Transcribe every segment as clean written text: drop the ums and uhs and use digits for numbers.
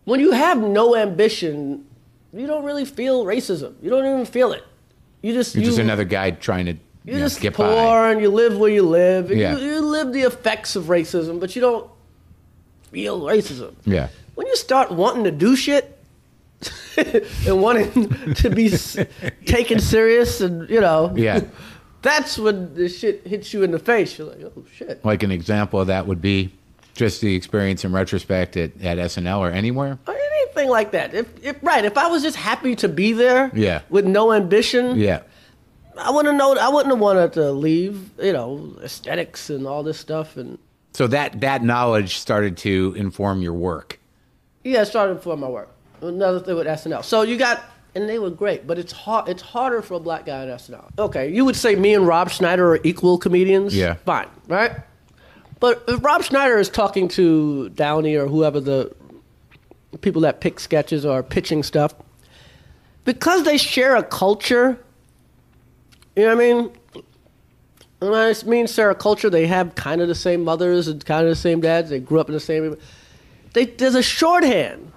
when you have no ambition, you don't really feel racism. You don't even feel it. You're just another guy trying to you're just get poor by. and you live where you live. And Yeah. you live the effects of racism, but you don't feel racism. Yeah. When you start wanting to do shit and wanting to be taken serious and, Yeah. that's when the shit hits you in the face. You're like, oh, shit. Like an example of that would be just the experience in retrospect at SNL or anywhere. Or anything like that. If I was just happy to be there with no ambition, I wouldn't have wanted to leave, aesthetics and all this stuff. And so that knowledge started to inform your work. Yeah, it started for my work. Another thing with SNL. So you got, and they were great, but it's harder for a black guy in SNL. Okay, you would say me and Rob Schneider are equal comedians. Yeah. Fine, right? But if Rob Schneider is talking to Downey or whoever the people that pick sketches or pitching stuff, because they share a culture, you know what I mean? When I mean share a culture, they have kind of the same mothers and kind of the same dads. They grew up in the same... There's a shorthand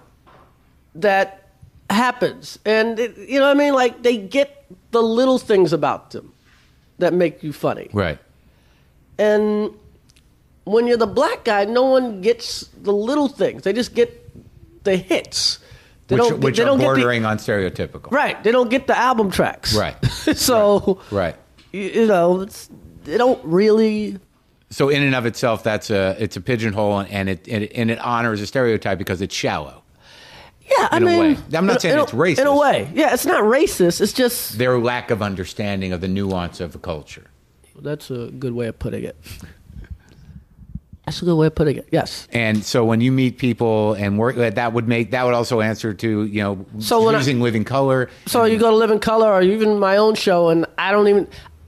that happens. And, you know what I mean? Like, they get the little things about them that make you funny. Right. And when you're the black guy, no one gets the little things. They just get the hits. Which are bordering on stereotypical. Right. They don't get the album tracks. Right. So, right. They don't really... So in and of itself, it's a pigeonhole, and it honors a stereotype because it's shallow. Yeah, I mean, a way. I'm not saying it's racist. In a way, yeah, it's not racist. It's just their lack of understanding of the nuance of a culture. That's a good way of putting it. That's a good way of putting it. Yes. And so when you meet people and work, that would also answer to using Living Color. So you go to Living Color or even my own show, and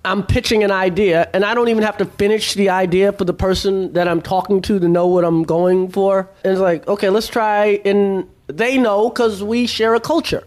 I'm pitching an idea, and I don't even have to finish the idea for the person that I'm talking to know what I'm going for. And it's like, okay, let's try, and they know because we share a culture.